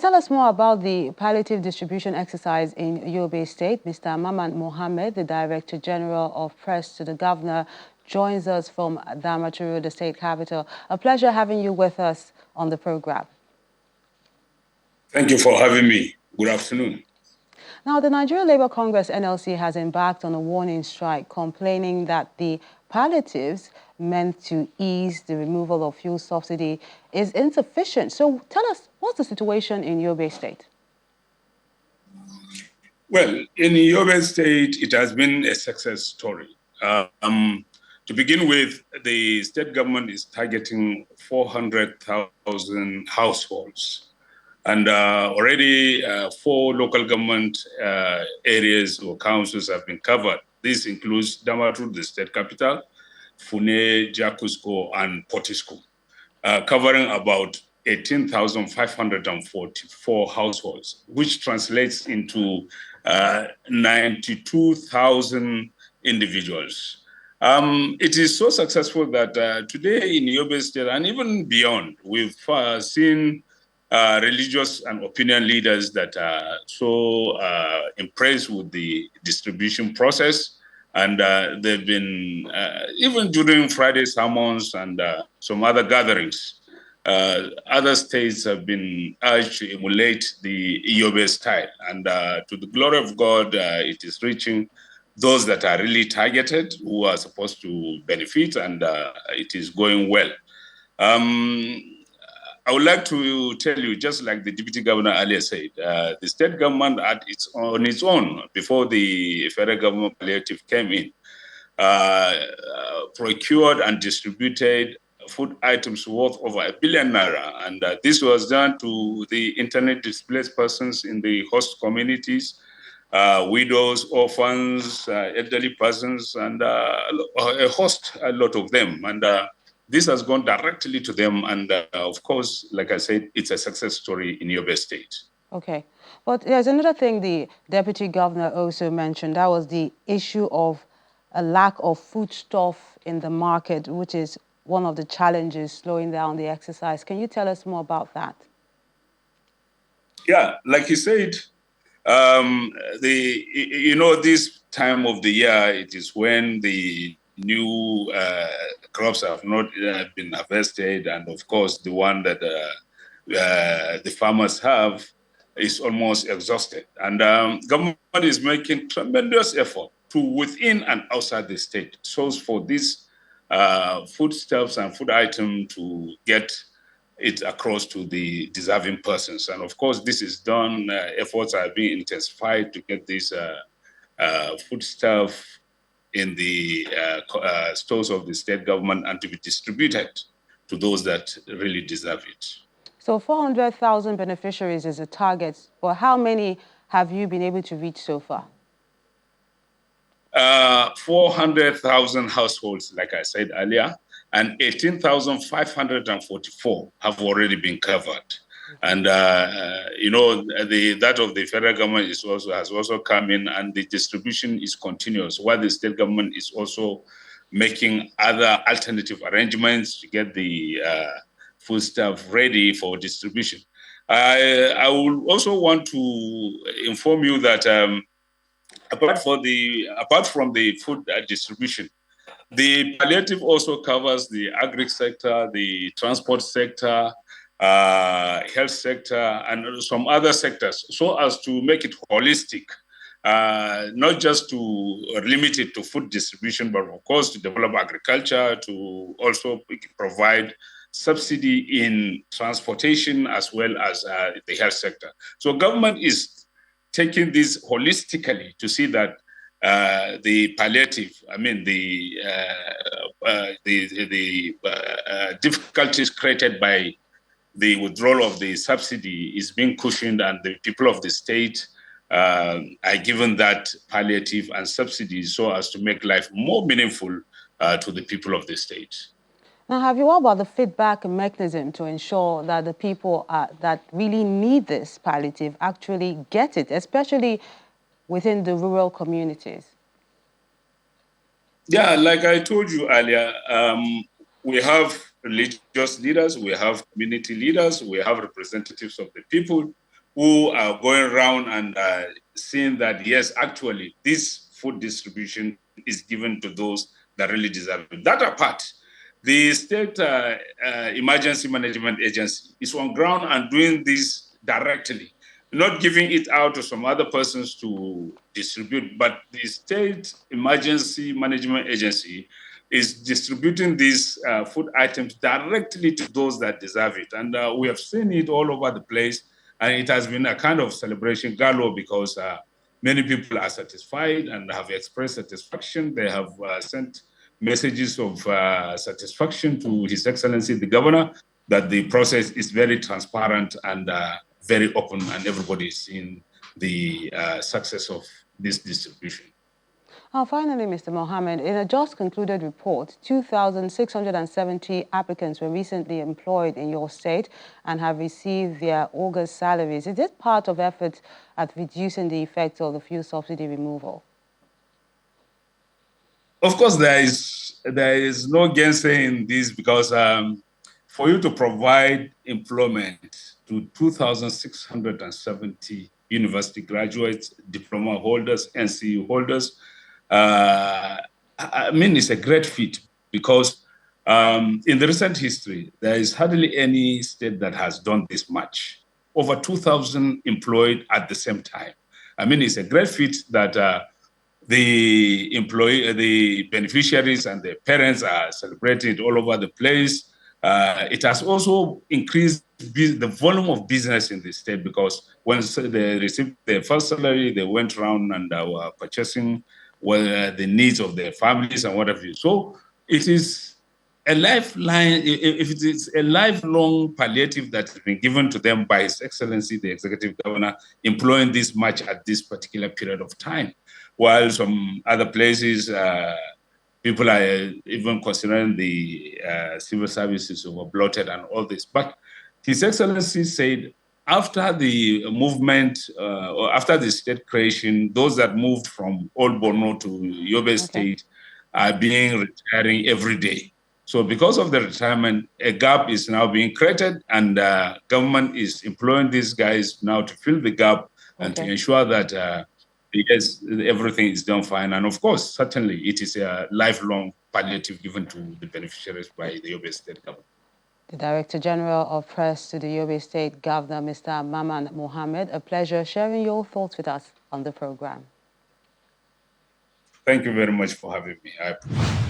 tell us more about the palliative distribution exercise in Yobe State, Mr. Maman Mohammed, the Director General of Press to the Governor, joins us from Damaturu, the state capital. A pleasure having you with us on the program. Thank you for having me. Good afternoon. Now, the Nigeria Labour Congress, NLC, has embarked on a warning strike, complaining that the palliatives meant to ease the removal of fuel subsidy is insufficient. So tell us, what's the situation in Yobe State? Well, in Yobe State, it has been a success story. To begin with, the state government is targeting 400,000 households. And already 4 local government areas or councils have been covered. This includes Damaturu, the state capital, Fune, Jakusko, and Potiskum, covering about 18,544 households, which translates into 92,000 individuals. It is so successful that today in Yobe State and even beyond, we've seen religious and opinion leaders that are so impressed with the distribution process. And they've been, even during Friday sermons and some other gatherings, other states have been urged to emulate the Yobe style. And to the glory of God, it is reaching those that are really targeted, who are supposed to benefit, and it is going well. I would like to tell you, just like the Deputy Governor earlier said, the state government on its own, before the federal government palliative came in, procured and distributed food items worth over ₦1 billion. And this was done to the internet displaced persons in the host communities, widows, orphans, elderly persons, and a lot of them. And this has gone directly to them. And of course, like I said, it's a success story in Yobe State. Okay. But there's another thing the Deputy Governor also mentioned. That was the issue of a lack of foodstuff in the market, which is one of the challenges slowing down the exercise. Can you tell us more about that? Yeah, like you said, this time of the year, it is when the new crops have not been harvested, and of course the one that the farmers have is almost exhausted. And government is making tremendous effort to within and outside the state source for these foodstuffs and food items to get it across to the deserving persons. And of course, this is done, efforts are being intensified to get this foodstuff in the stores of the state government and to be distributed to those that really deserve it. So 400,000 beneficiaries is a target, but how many have you been able to reach so far? 400,000 households, like I said earlier, and 18,544 have already been covered. And that of the federal government has also come in, and the distribution is continuous, while the state government is also making other alternative arrangements to get the foodstuff ready for distribution. I would also want to inform you that apart from the food distribution, the palliative also covers the agri sector, the transport sector, health sector, and some other sectors, so as to make it holistic, not just to limit it to food distribution, but of course to develop agriculture, to also provide subsidy in transportation as well as the health sector. So government is taking this holistically to see that the palliative, the difficulties created by the withdrawal of the subsidy is being cushioned, and the people of the state are given that palliative and subsidies so as to make life more meaningful to the people of the state. Now, have you heard about the feedback mechanism to ensure that the people that really need this palliative actually get it, especially within the rural communities? Yeah, like I told you earlier, we have religious leaders, we have community leaders, we have representatives of the people who are going around and seeing that, yes, actually, this food distribution is given to those that really deserve it. That apart, the State Emergency Management Agency is on ground and doing this directly, not giving it out to some other persons to distribute, but the State Emergency Management Agency is distributing these food items directly to those that deserve it. And we have seen it all over the place. And it has been a kind of celebration galore because many people are satisfied and have expressed satisfaction. They have sent messages of satisfaction to His Excellency the Governor that the process is very transparent and very open, and everybody is seeing the success of this distribution. Finally, Mr. Mohammed, in a just concluded report, 2,670 applicants were recently employed in your state and have received their August salaries. Is this part of efforts at reducing the effect of the fuel subsidy removal? Of course, there is no gainsaying this because for you to provide employment to 2,670 university graduates, diploma holders, NCU holders, I mean, it's a great feat because in the recent history, there is hardly any state that has done this much. Over 2,000 employed at the same time. I mean, it's a great feat that the beneficiaries and the parents are celebrating it all over the place. It has also increased the volume of business in the state because when they received their first salary, they went around and were purchasing the needs of their families and whatever. So it is a lifeline, if it is a lifelong palliative that has been given to them by His Excellency, the Executive Governor, employing this much at this particular period of time. While some other places, people are even considering the civil services over bloated and all this. But His Excellency said, after the movement, or after the state creation, those that moved from Old Borno to Yobe State are retiring every day. So because of the retirement, a gap is now being created, and government is employing these guys now to fill the gap and to ensure that yes, everything is done fine. And of course, certainly it is a lifelong palliative given to the beneficiaries by the Yobe State government. The Director General of Press to the Yobe State Governor, Mr. Maman Mohammed, a pleasure sharing your thoughts with us on the program. Thank you very much for having me. I appreciate it.